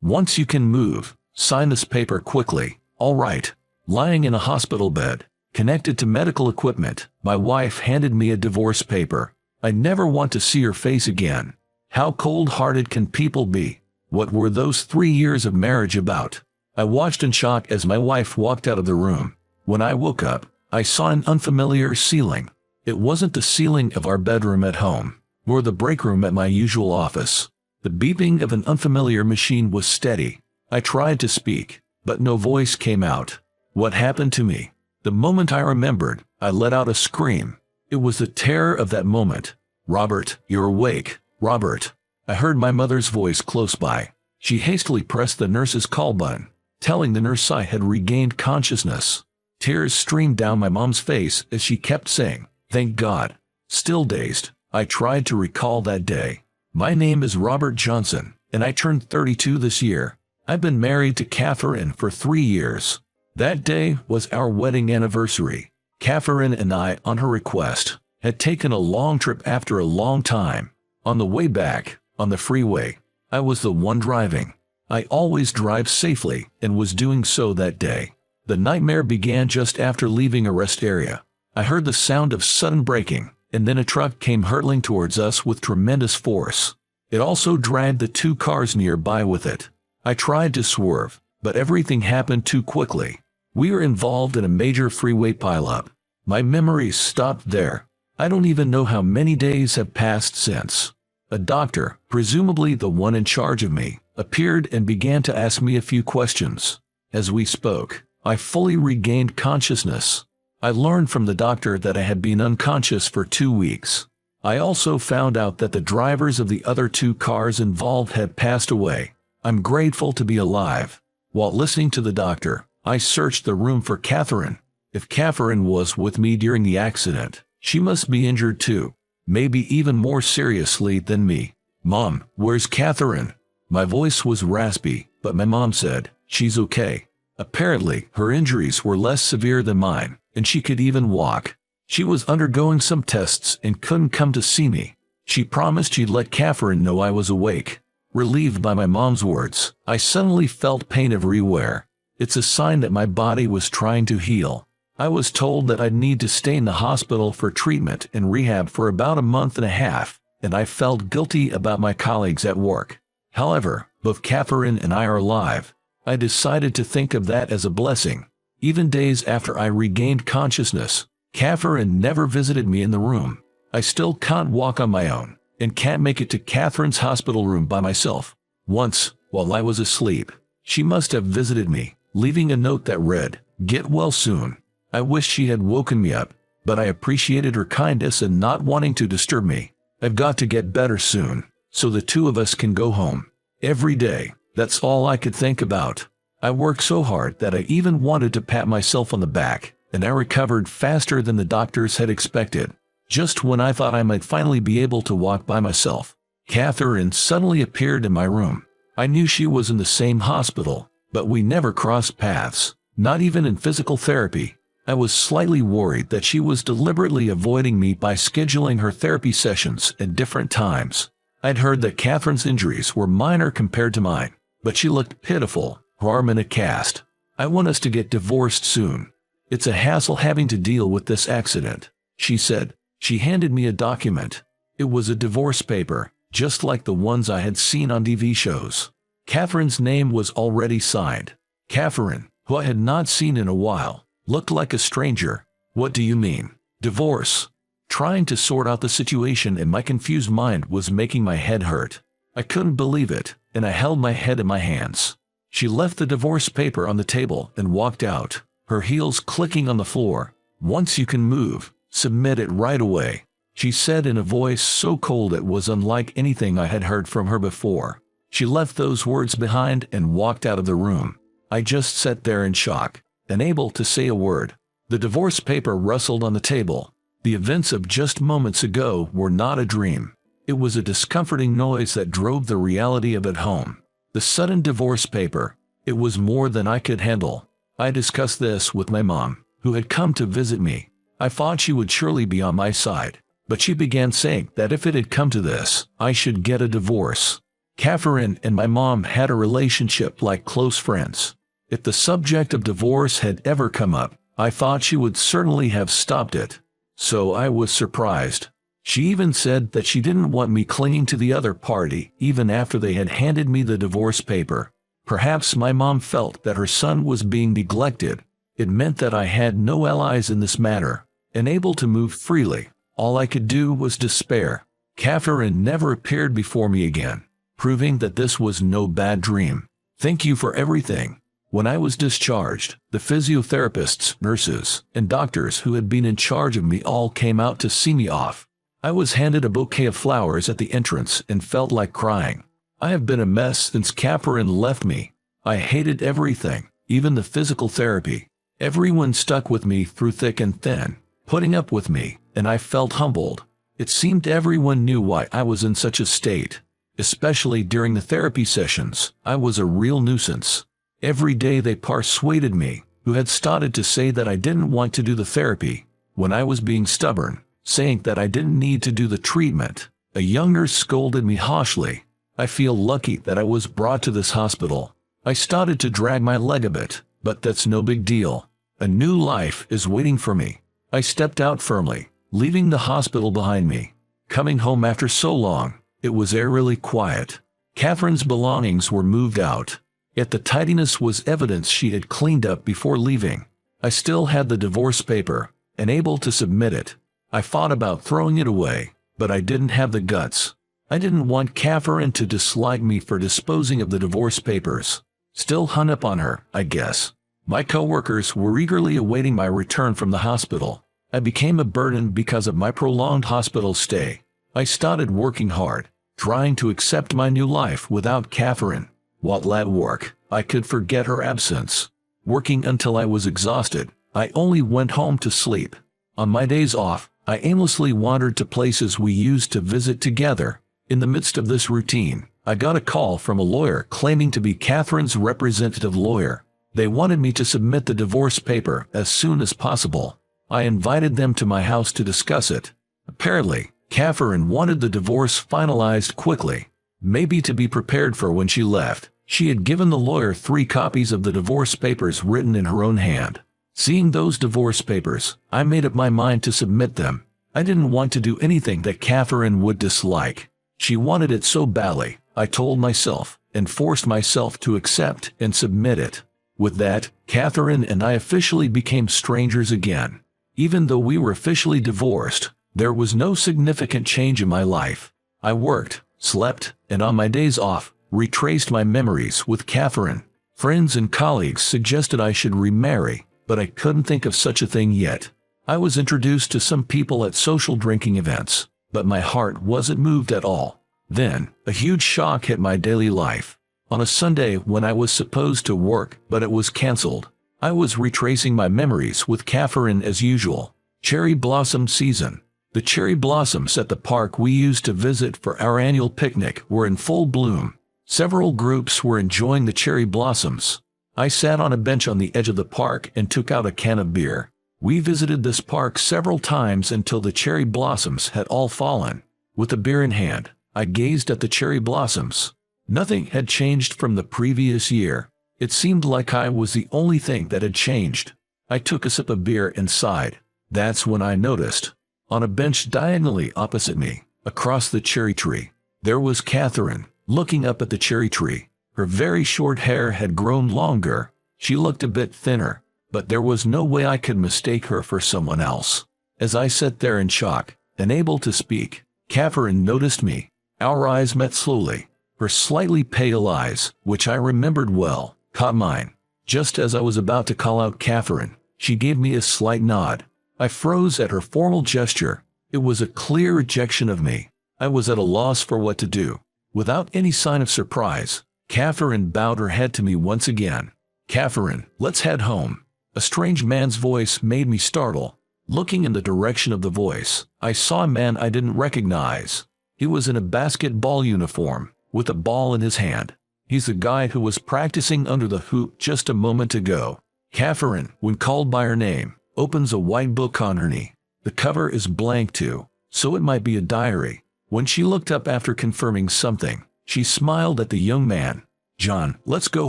Once you can move, sign this paper quickly. All right. Lying in a hospital bed, connected to medical equipment, my wife handed me a divorce paper. I never want to see her face again. How cold-hearted can people be? What were those 3 years of marriage about? I watched in shock as my wife walked out of the room. When I woke up, I saw an unfamiliar ceiling. It wasn't the ceiling of our bedroom at home, nor the break room at my usual office. The beeping of an unfamiliar machine was steady. I tried to speak, but no voice came out. What happened to me? The moment I remembered, I let out a scream. It was the terror of that moment. "Robert, you're awake. Robert." I heard my mother's voice close by. She hastily pressed the nurse's call button, telling the nurse I had regained consciousness. Tears streamed down my mom's face as she kept saying, "Thank God." Still dazed, I tried to recall that day. My name is Robert Johnson, and I turned 32 this year. I've been married to Catherine for 3 years. That day was our wedding anniversary. Catherine and I, on her request, had taken a long trip after a long time. On the way back, on the freeway, I was the one driving. I always drive safely and was doing so that day. The nightmare began just after leaving a rest area. I heard the sound of sudden braking, and then a truck came hurtling towards us with tremendous force. It also dragged the 2 cars nearby with it. I tried to swerve, but everything happened too quickly. We were involved in a major freeway pileup. My memories stopped there. I don't even know how many days have passed since. A doctor, presumably the one in charge of me, appeared and began to ask me a few questions. As we spoke, I fully regained consciousness. I learned from the doctor that I had been unconscious for 2 weeks. I also found out that the drivers of the other 2 cars involved had passed away. I'm grateful to be alive. While listening to the doctor, I searched the room for Catherine. If Catherine was with me during the accident, she must be injured too, maybe even more seriously than me. "Mom, where's Catherine?" My voice was raspy, but my mom said, "She's okay." Apparently, her injuries were less severe than mine, and she could even walk. She was undergoing some tests and couldn't come to see me. She promised she'd let Catherine know I was awake. Relieved by my mom's words, I suddenly felt pain everywhere. It's a sign that my body was trying to heal. I was told that I'd need to stay in the hospital for treatment and rehab for about a month and a half, and I felt guilty about my colleagues at work. However, both Catherine and I are alive. I decided to think of that as a blessing. Even days after I regained consciousness, Catherine never visited me in the room. I still can't walk on my own, and can't make it to Catherine's hospital room by myself. Once, while I was asleep, she must have visited me, leaving a note that read, "Get well soon." I wish she had woken me up, but I appreciated her kindness and not wanting to disturb me. I've got to get better soon, so the 2 of us can go home. Every day, that's all I could think about. I worked so hard that I even wanted to pat myself on the back, and I recovered faster than the doctors had expected. Just when I thought I might finally be able to walk by myself, Catherine suddenly appeared in my room. I knew she was in the same hospital, but we never crossed paths, not even in physical therapy. I was slightly worried that she was deliberately avoiding me by scheduling her therapy sessions at different times. I'd heard that Catherine's injuries were minor compared to mine, but she looked pitiful, her arm in a cast. "I want us to get divorced soon. It's a hassle having to deal with this accident," she said. She handed me a document. It was a divorce paper, just like the ones I had seen on TV shows. Catherine's name was already signed. Catherine, who I had not seen in a while, looked like a stranger. "What do you mean? Divorce?" Trying to sort out the situation in my confused mind was making my head hurt. I couldn't believe it, and I held my head in my hands. She left the divorce paper on the table and walked out, her heels clicking on the floor. "Once you can move, submit it right away," she said in a voice so cold it was unlike anything I had heard from her before. She left those words behind and walked out of the room. I just sat there in shock, unable to say a word. The divorce paper rustled on the table. The events of just moments ago were not a dream. It was a discomforting noise that drove the reality of it home. The sudden divorce paper. It was more than I could handle. I discussed this with my mom, who had come to visit me. I thought she would surely be on my side, but she began saying that if it had come to this, I should get a divorce. Catherine and my mom had a relationship like close friends. If the subject of divorce had ever come up, I thought she would certainly have stopped it. So I was surprised. She even said that she didn't want me clinging to the other party even after they had handed me the divorce paper. Perhaps my mom felt that her son was being neglected. It meant that I had no allies in this matter, and able to move freely. All I could do was despair. Catherine never appeared before me again, proving that this was no bad dream. Thank you for everything. When I was discharged, the physiotherapists, nurses, and doctors who had been in charge of me all came out to see me off. I was handed a bouquet of flowers at the entrance and felt like crying. I have been a mess since Catherine left me. I hated everything, even the physical therapy. Everyone stuck with me through thick and thin, putting up with me, and I felt humbled. It seemed everyone knew why I was in such a state. Especially during the therapy sessions, I was a real nuisance. Every day they persuaded me, who had started to say that I didn't want to do the therapy, when I was being stubborn, saying that I didn't need to do the treatment. A young nurse scolded me harshly. I feel lucky that I was brought to this hospital. I started to drag my leg a bit, but that's no big deal. A new life is waiting for me. I stepped out firmly, leaving the hospital behind me. Coming home after so long, it was eerily quiet. Catherine's belongings were moved out, yet the tidiness was evidence she had cleaned up before leaving. I still had the divorce paper, and able to submit it. I thought about throwing it away, but I didn't have the guts. I didn't want Catherine to dislike me for disposing of the divorce papers. Still hung up on her, I guess. My coworkers were eagerly awaiting my return from the hospital. I became a burden because of my prolonged hospital stay. I started working hard, trying to accept my new life without Catherine. While at work, I could forget her absence. Working until I was exhausted, I only went home to sleep. On my days off, I aimlessly wandered to places we used to visit together. In the midst of this routine, I got a call from a lawyer claiming to be Catherine's representative lawyer. They wanted me to submit the divorce paper as soon as possible. I invited them to my house to discuss it. Apparently, Catherine wanted the divorce finalized quickly, maybe to be prepared for when she left. She had given the lawyer 3 copies of the divorce papers written in her own hand. Seeing those divorce papers, I made up my mind to submit them. I didn't want to do anything that Catherine would dislike. She wanted it so badly, I told myself, and forced myself to accept and submit it. With that, Catherine and I officially became strangers again. Even though we were officially divorced, there was no significant change in my life. I worked, slept, and on my days off, retraced my memories with Catherine. Friends and colleagues suggested I should remarry, but I couldn't think of such a thing yet. I was introduced to some people at social drinking events, but my heart wasn't moved at all. Then, a huge shock hit my daily life. On a Sunday when I was supposed to work, but it was cancelled, I was retracing my memories with Catherine as usual. Cherry blossom season. The cherry blossoms at the park we used to visit for our annual picnic were in full bloom. Several groups were enjoying the cherry blossoms. I sat on a bench on the edge of the park and took out a can of beer. We visited this park several times until the cherry blossoms had all fallen. With the beer in hand, I gazed at the cherry blossoms. Nothing had changed from the previous year. It seemed like I was the only thing that had changed. I took a sip of beer and sighed. That's when I noticed. On a bench diagonally opposite me, across the cherry tree, there was Catherine, looking up at the cherry tree. Her very short hair had grown longer. She looked a bit thinner, but there was no way I could mistake her for someone else. As I sat there in shock, unable to speak, Catherine noticed me. Our eyes met slowly. Her slightly pale eyes, which I remembered well, caught mine. Just as I was about to call out Catherine, she gave me a slight nod. I froze at her formal gesture. It was a clear rejection of me. I was at a loss for what to do. Without any sign of surprise, Catherine bowed her head to me once again. Catherine, let's head home. A strange man's voice made me startle. Looking in the direction of the voice, I saw a man I didn't recognize. He was in a basketball uniform, with a ball in his hand. He's the guy who was practicing under the hoop just a moment ago. Catherine, when called by her name, opens a white book on her knee. The cover is blank too, so it might be a diary. When she looked up after confirming something, She smiled at the young man. John, let's go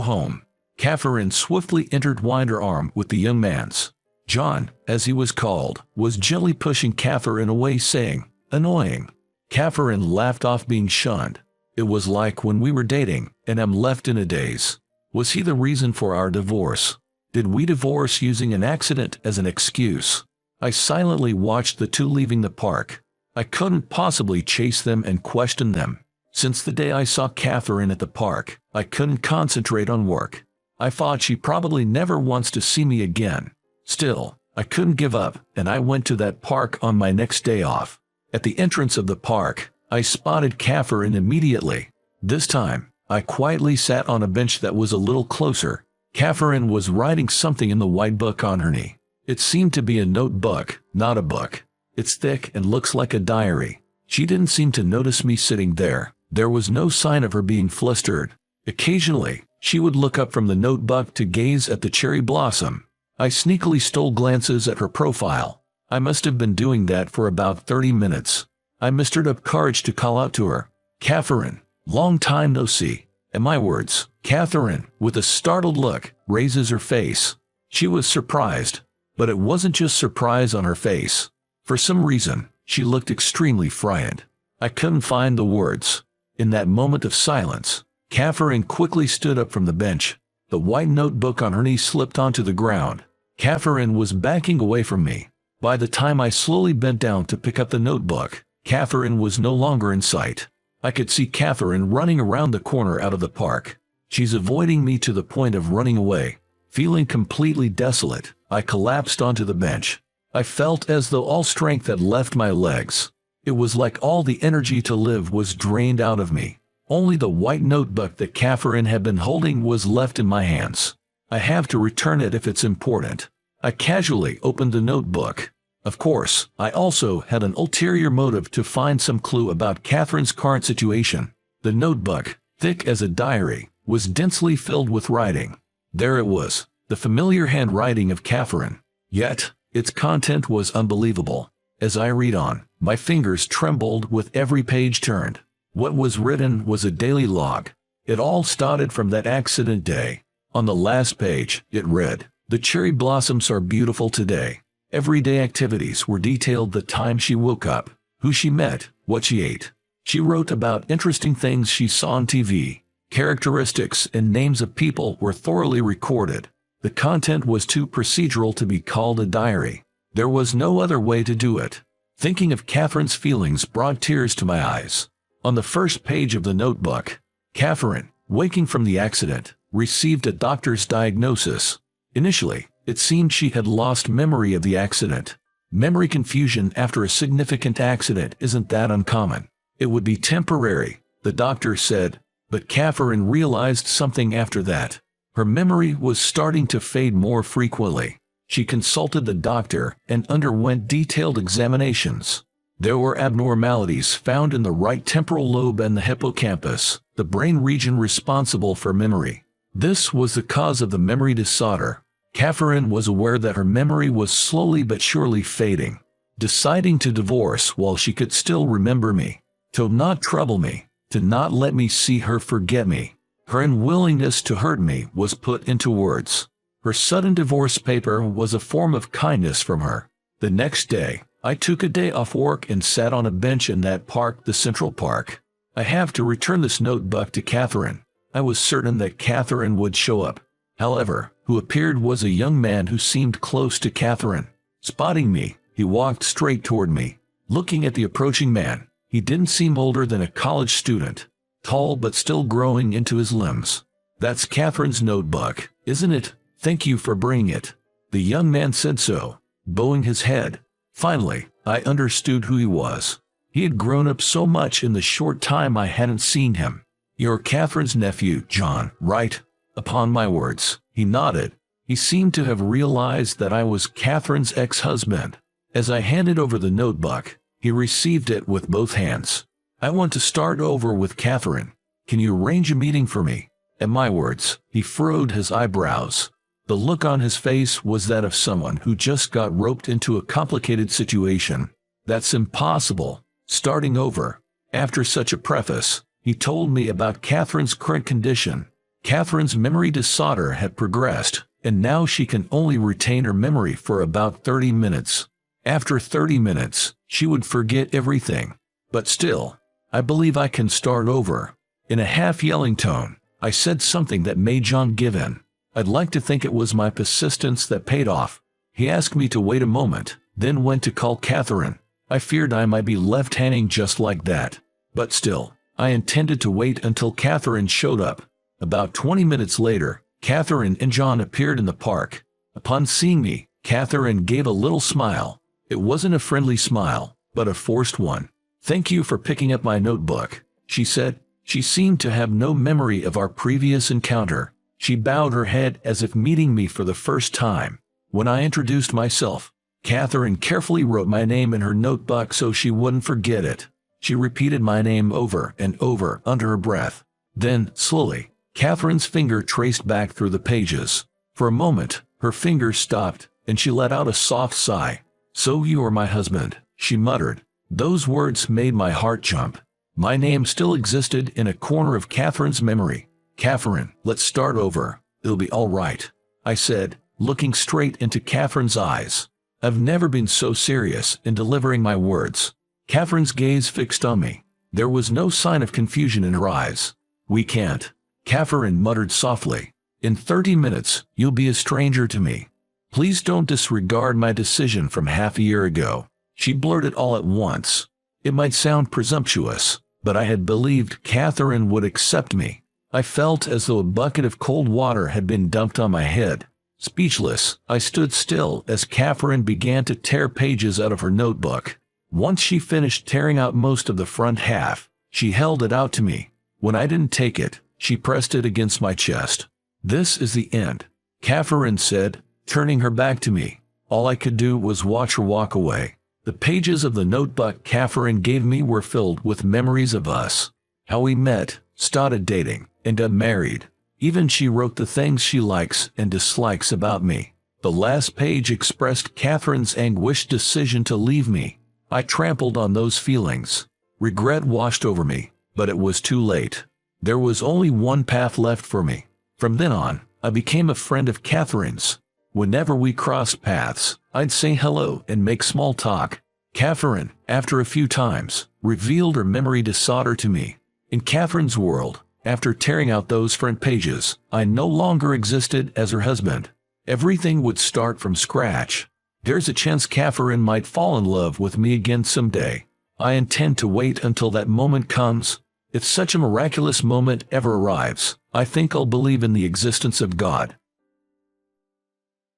home. Catherine swiftly intertwined her arm with the young man's. John, as he was called, was gently pushing Catherine away, saying, "Annoying." Catherine laughed off being shunned. It was like when we were dating, and I'm left in a daze. Was he the reason for our divorce? Did we divorce using an accident as an excuse? I silently watched the two leaving the park. I couldn't possibly chase them and question them. Since the day I saw Catherine at the park, I couldn't concentrate on work. I thought she probably never wants to see me again. Still, I couldn't give up, and I went to that park on my next day off. At the entrance of the park, I spotted Catherine immediately. This time, I quietly sat on a bench that was a little closer. Catherine was writing something in the white book on her knee. It seemed to be a notebook, not a book. It's thick and looks like a diary. She didn't seem to notice me sitting there. There was no sign of her being flustered. Occasionally, she would look up from the notebook to gaze at the cherry blossom. I sneakily stole glances at her profile. I must have been doing that for about 30 minutes. I mustered up courage to call out to her. "Catherine, long time no see." And my words, Catherine, with a startled look, raises her face. She was surprised, but it wasn't just surprise on her face. For some reason, she looked extremely frightened. I couldn't find the words. In that moment of silence, Catherine quickly stood up from the bench. The white notebook on her knee slipped onto the ground. Catherine was backing away from me. By the time I slowly bent down to pick up the notebook, Catherine was no longer in sight. I could see Catherine running around the corner out of the park. She's avoiding me to the point of running away. Feeling completely desolate, I collapsed onto the bench. I felt as though all strength had left my legs. It was like all the energy to live was drained out of me. Only the white notebook that Catherine had been holding was left in my hands. I have to return it if it's important. I casually opened the notebook. Of course, I also had an ulterior motive to find some clue about Catherine's current situation. The notebook, thick as a diary, was densely filled with writing. There it was, the familiar handwriting of Catherine. Yet, its content was unbelievable. As I read on, my fingers trembled with every page turned. What was written was a daily log. It all started from that accident day. On the last page, it read, "The cherry blossoms are beautiful today." Everyday activities were detailed: the time she woke up, who she met, what she ate. She wrote about interesting things she saw on TV. Characteristics and names of people were thoroughly recorded. The content was too procedural to be called a diary. There was no other way to do it. Thinking of Catherine's feelings brought tears to my eyes. On the first page of the notebook, Catherine, waking from the accident, received a doctor's diagnosis. Initially, it seemed she had lost memory of the accident. Memory confusion after a significant accident isn't that uncommon. It would be temporary, the doctor said, but Catherine realized something after that. Her memory was starting to fade more frequently. She consulted the doctor and underwent detailed examinations. There were abnormalities found in the right temporal lobe and the hippocampus, the brain region responsible for memory. This was the cause of the memory disorder. Catherine was aware that her memory was slowly but surely fading. Deciding to divorce while she could still remember me, to not trouble me, to not let me see her forget me. Her unwillingness to hurt me was put into words. Her sudden divorce paper was a form of kindness from her. The next day, I took a day off work and sat on a bench in that park, the Central Park. I have to return this notebook to Catherine. I was certain that Catherine would show up. However, who appeared was a young man who seemed close to Catherine. Spotting me, he walked straight toward me. Looking at the approaching man, he didn't seem older than a college student, tall but still growing into his limbs. "That's Catherine's notebook, isn't it? Thank you for bringing it." The young man said so, bowing his head. Finally, I understood who he was. He had grown up so much in the short time I hadn't seen him. "You're Catherine's nephew, John, right?" Upon my words, he nodded. He seemed to have realized that I was Catherine's ex-husband. As I handed over the notebook, he received it with both hands. "I want to start over with Catherine. Can you arrange a meeting for me?" At my words, he furrowed his eyebrows. The look on his face was that of someone who just got roped into a complicated situation. "That's impossible. Starting over." After such a preface, He told me about Catherine's current condition. Catherine's memory disorder had progressed, and now she can only retain her memory for about 30 minutes. After 30 minutes, she would forget everything. But still, I believe I can start over. In a half-yelling tone, I said something that made John give in. I'd like to think it was my persistence that paid off. He asked me to wait a moment, then went to call Catherine. I feared I might be left hanging just like that. But still, I intended to wait until Catherine showed up. About 20 minutes later, Catherine and John appeared in the park. Upon seeing me, Catherine gave a little smile. It wasn't a friendly smile, but a forced one. "Thank you for picking up my notebook," she said. She seemed to have no memory of our previous encounter. She bowed her head as if meeting me for the first time. When I introduced myself, Catherine carefully wrote my name in her notebook so she wouldn't forget it. She repeated my name over and over under her breath. Then, slowly, Catherine's finger traced back through the pages. For a moment, her fingers stopped, and she let out a soft sigh. "So you are my husband," she muttered. Those words made my heart jump. My name still existed in a corner of Catherine's memory. "Catherine, let's start over. It'll be all right," I said, looking straight into Catherine's eyes. I've never been so serious in delivering my words. Catherine's gaze fixed on me. There was no sign of confusion in her eyes. "We can't," Catherine muttered softly. "In 30 minutes, you'll be a stranger to me. Please don't disregard my decision from half a year ago." She blurted all at once. It might sound presumptuous, but I had believed Catherine would accept me. I felt as though a bucket of cold water had been dumped on my head. Speechless, I stood still as Catherine began to tear pages out of her notebook. Once she finished tearing out most of the front half, she held it out to me. When I didn't take it, she pressed it against my chest. "This is the end," Catherine said, turning her back to me. All I could do was watch her walk away. The pages of the notebook Catherine gave me were filled with memories of us. How we met, started dating, and got married. Even she wrote the things she likes and dislikes about me. The last page expressed Catherine's anguished decision to leave me. I trampled on those feelings. Regret washed over me, but it was too late. There was only one path left for me. From then on, I became a friend of Catherine's. Whenever we crossed paths, I'd say hello and make small talk. Catherine, after a few times, revealed her memory disorder to me. In Catherine's world, after tearing out those front pages, I no longer existed as her husband. Everything would start from scratch. There's a chance Catherine might fall in love with me again someday. I intend to wait until that moment comes. If such a miraculous moment ever arrives, I think I'll believe in the existence of God.